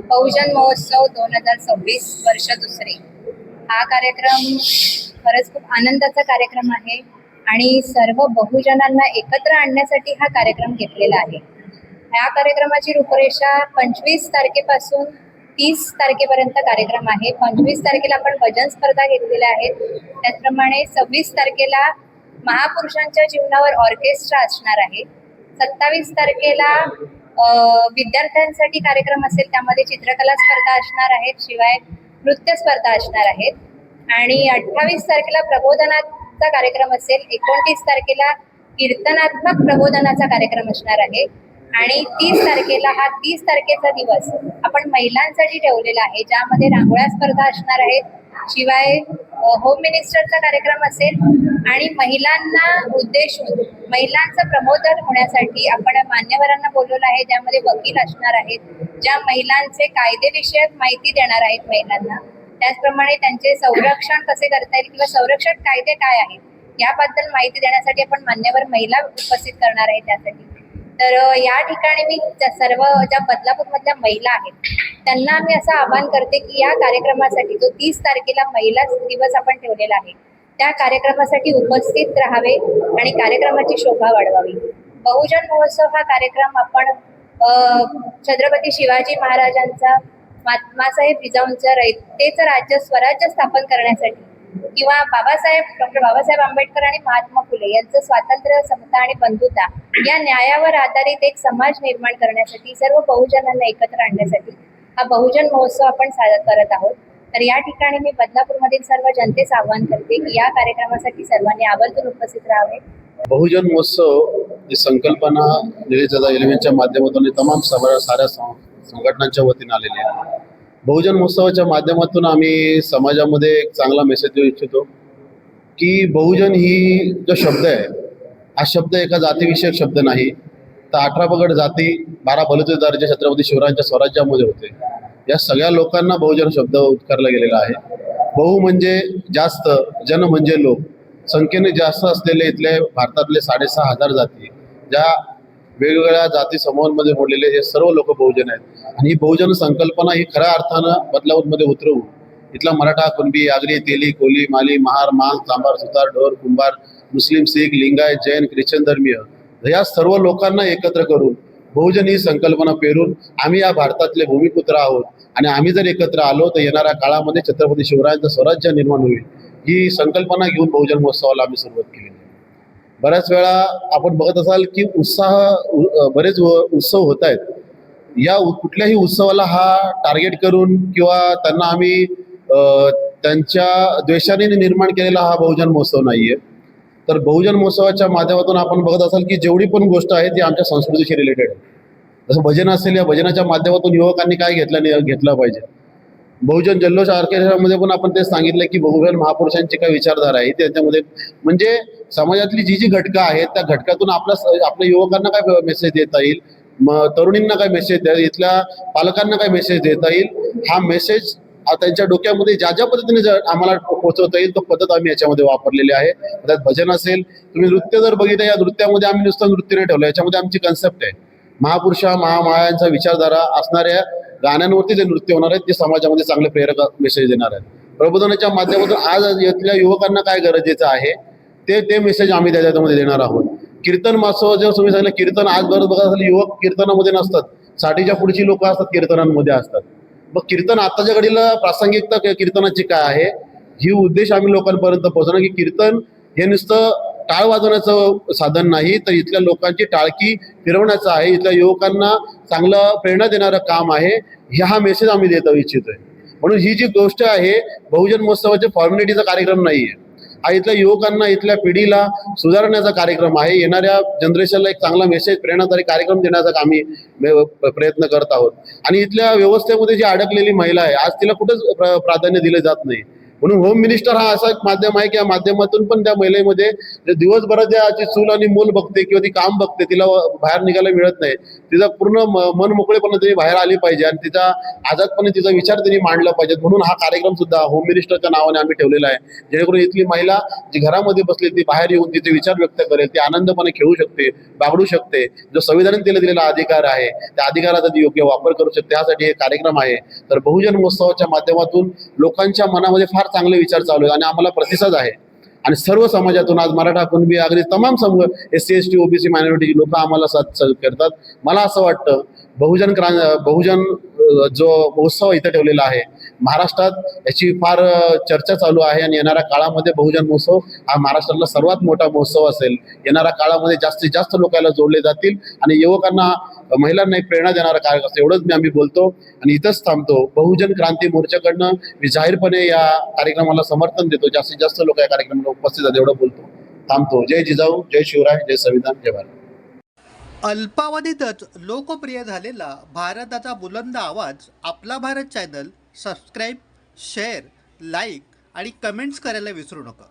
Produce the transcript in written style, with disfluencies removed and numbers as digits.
बहुजन महोत्सव 2026 वर्ष दुसरे हा कार्यक्रम खरंच खूप आनंदाचा कार्यक्रम आहे आणि सर्व बहुजनांना एकत्र आणण्यासाठी हा कार्यक्रम घेतलेला आहे. या कार्यक्रमाची रूपरेषा 25 तारखेपासून 30 तारखेपर्यंत कार्यक्रम आहे. 25 तारखेला आपण भजन स्पर्धा घेतलेल्या आहेत. त्याचप्रमाणे 26 तारखेला महापुरुषांच्या जीवनावर ऑर्केस्ट्रा असणार आहे. 27 तारखेला विद्यार्थ्यांसाठी कार्यक्रम असेल, त्यामध्ये चित्रकला स्पर्धा असणार आहेत, शिवाय नृत्य स्पर्धा असणार आहेत आणि 28 तारखेला प्रबोधनाचा कार्यक्रम असेल. 29 तारखेला कीर्तनात्मक प्रबोधनाचा कार्यक्रम असणार आहे आणि 30 तारखेला हा 30 तारखेचा दिवस आपण महिलांसाठी ठेवलेला आहे, ज्यामध्ये रांगोळ्या स्पर्धा असणार आहेत, शिवाय होम मिनिस्टरचा कार्यक्रम असेल आणि महिलांना उद्देशून महिलांचं प्रबोधन होण्यासाठी आपण मान्यवरांना बोलवलं आहे, ज्यामध्ये वकील असणार आहेत, ज्या महिलांचे कायदेविषयक माहिती देणार आहेत महिलांना. त्याचप्रमाणे त्यांचे संरक्षण कसे करता येईल किंवा संरक्षण कायदे काय आहेत याबद्दल माहिती देण्यासाठी आपण मान्यवर महिला उपस्थित करणार आहे. त्यासाठी तर या ठिकाणी मी सर्व ज्या बदलापूरमधल्या महिला आहेत त्यांना मी असं आवाहन करते की या कार्यक्रमासाठी जो 30 तारखेला महिला दिवस आपण ठेवलेला आहे त्या कार्यक्रमासाठी उपस्थित राहावे आणि कार्यक्रमाची शोभा वाढवावी. बहुजन महोत्सव हा कार्यक्रम आपण छत्रपती शिवाजी महाराजांचा, मातासाहेब जिजाऊंचं रयतेचं राज्य स्वराज्य स्थापन करण्यासाठी किंवा डॉक्टर बाबासाहेब आंबेडकर आणि महात्मा फुले यांचं स्वातंत्र्य, समता आणि बंधुता या न्यायावर आधारित एक समाज निर्माण करण्यासाठी, सर्व बहुजनांना एकत्र आणण्यासाठी हा बहुजन महोत्सव आपण साजरा करत आहोत. तर या ठिकाणी मी बदलापूरमधील सर्व जनतेस आवाहन करते की या कार्यक्रमासाठी सर्वांनी आवर्जून उपस्थित राहावे. बहुजन महोत्सव ही संकल्पना निलेश दादा एलिमेंटच्या माध्यमातून तमाम साऱ्या संघटनांच्या वतीने आलेली आहे. बहुजन महोत्सवाच्या माध्यमातून आम्ही समाजामध्ये एक चांगला मेसेज देऊ इच्छितो की बहुजन ही जो शब्द आहे, हा शब्द एका जातीविषयक शब्द नाही, तर 18 पगड जाती 12 बलुतेदार दर्जे छत्रपती शिवरायांच्या स्वराज्यामध्ये होते. या सगळ्या लोकांना बहुजन शब्द उच्चारला गेलेला आहे. बहु म्हणजे जास्त, जन म्हणजे लोक, संख्येने जास्त असलेले इथले भारतातले 6,500 जाती, ज्या वेगवेगळ्या जाती समूहांमध्ये मोडलेले हे सर्व लोक बहुजन आहेत. आणि ही बहुजन संकल्पना ही खऱ्या अर्थानं बदलापूरमध्ये उतरवून इथला मराठा, कुणबी, आगरी, तेली, कोली, माली, महार, मांग, चांभार, सुतार, ढोर, कुंभार, मुस्लिम, शीख, लिंगायत, जैन, ख्रिश्चन धर्मीय या सर्व लोकांना एकत्र करून बहुजन ही संकल्पना पेरून आम्ही या भारतातले भूमिपुत्र आहोत आणि आम्ही जर एकत्र आलो तर येणाऱ्या काळामध्ये छत्रपती शिवरायांचं स्वराज्य निर्माण होईल, ही संकल्पना घेऊन बहुजन महोत्सवाला आम्ही सुरुवात केली. बऱ्याच वेळा आपण बघत असाल की बरेच उत्सव होत आहेत. या कुठल्याही उत्सवाला हा टार्गेट करून किंवा त्यांना आम्ही त्यांच्या द्वेषाने निर्माण केलेला हा बहुजन महोत्सव नाहीये. तर बहुजन महोत्सवाच्या माध्यमातून आपण बघत असाल की जेवढी पण गोष्ट आहे ती आमच्या संस्कृतीशी रिलेटेड आहे. जसं भजन असेल, या भजनाच्या माध्यमातून युवकांनी काय घेतलं पाहिजे. बहुजन जल्लोष ऑर्केस्ट्रामध्ये पण आपण ते सांगितलं की बहुजन महापुरुषांची काय विचारधारा आहे त्याच्यामध्ये, म्हणजे समाजातली जी घटकं आहेत त्या घटकातून आपल्या युवकांना काय मेसेज देता येईल, तरुणींना काय मेसेज द्या, इथल्या पालकांना काय मेसेज देता येईल, हा मेसेज त्यांच्या डोक्यामध्ये ज्या पद्धतीने आम्हाला पोहोचवता येईल तो पद्धत आम्ही याच्यामध्ये वापरलेली आहे. त्यात भजन असेल, तुम्ही नृत्य जर बघितलं, या नृत्यामध्ये आम्ही नुसतं नृत्य नाही ठेवलं, याच्यामध्ये आमची कन्सेप्ट आहे महापुरुषा महामायांचा विचारधारा असणाऱ्या गाण्यांवरती जे नृत्य होणार आहेत ते समाजामध्ये चांगले प्रेरक मेसेज देणार आहेत. प्रबोधनाच्या माध्यमातून आज इथल्या युवकांना काय गरजेचं आहे ते मेसेज आम्ही त्याच्यामध्ये देणार आहोत. कीर्तन महोत्सव जर तुम्ही सांगितलं, कीर्तन आज बरं बघा युवक कीर्तनामध्ये नसतात, 60च्या पुढची लोक असतात कीर्तनांमध्ये असतात. मग कीर्तन आताच्या घडीला प्रासंगिकता कीर्तनाची काय आहे ही उद्देश आम्ही लोकांपर्यंत पोहोचवणार की कीर्तन हे नुसतं टाळ वाजवण्याचं साधन नाही, तर इथल्या लोकांची टाळकी फिरवण्याचं आहे, इथल्या युवकांना चांगलं प्रेरणा देणारं काम आहे. हा मेसेज आम्ही देत इच्छितोय. म्हणून ही जी गोष्ट आहे बहुजन महोत्सवाच्या फॉर्मॅलिटीचा कार्यक्रम नाहीये, हा इथल्या युवकांना, इथल्या पिढीला सुधारण्याचा कार्यक्रम आहे. येणाऱ्या जनरेशनला एक चांगला मेसेज, प्रेरणादायी कार्यक्रम देण्याचा आम्ही प्रयत्न करत आहोत. आणि इथल्या व्यवस्थेमध्ये जी अडकलेली महिला आहे आज तिला कुठंच प्राधान्य दिलं जात नाही. म्हणून होम मिनिस्टर हा असा एक माध्यम आहे की या माध्यमातून पण त्या महिलेमध्ये जे दिवसभरात ज्याची चूल आणि मूल बघते किंवा ती काम बघते, तिला बाहेर निघायला मिळत नाही, तिचा पूर्ण मन मोकळेपणे तरी बाहेर आली पाहिजे आणि तिचा आझादपणे तिचा विचार त्यांनी मांडला पाहिजे. म्हणून हा कार्यक्रम सुद्धा होम मिनिस्टरच्या नावाने आम्ही ठेवलेला आहे, जेणेकरून इथली महिला जी घरामध्ये बसली ती बाहेर येऊन तिचे विचार व्यक्त करेल, ती आनंदपणे खेळू शकते, बागडू शकते, जो संविधानाने तिला दिलेला अधिकार आहे त्या अधिकाराचा ती योग्य वापर करू शकते. त्यासाठी हे कार्यक्रम आहे. तर बहुजन महोत्सवाच्या माध्यमातून लोकांच्या मनामध्ये फार चांगले विचार चालू आहेत आणि आम्हाला प्रतिसाद आहे. आणि सर्व समाजातून आज मराठा, कुणबी, अगदी तमाम समूह, SC ST OBC मायनॉरिटी लोक आम्हाला साथ करतात. मला असं वाटतं बहुजन जो महोत्सव इथं ठेवलेला आहे महाराष्ट्रात, याची फार चर्चा चालू आहे आणि येणाऱ्या काळामध्ये बहुजन महोत्सव हा महाराष्ट्रातला सर्वात मोठा महोत्सव असेल. येणाऱ्या काळामध्ये जास्तीत जास्त लोकांना जोडले जातील आणि युवकांना, महिलांना एक प्रेरणा देणारा कार्यक्रम असेल, एवढंच मी आम्ही बोलतो आणि इथंच थांबतो. बहुजन क्रांती मोर्चाकडनं मी जाहीरपणे या कार्यक्रमाला समर्थन देतो. जास्तीत जास्त लोक या कार्यक्रमाला उपस्थित आहेत एवढं बोलतो. थांबतो. जय जिजाऊ, जय शिवराय, जय संविधान, जय भारत. अल्पावधीतच लोकप्रिय झालेला भारताचा बुलंद आवाज आपला Bharat channel subscribe, share, like आणि कमेंट्स करायला विसरू नका.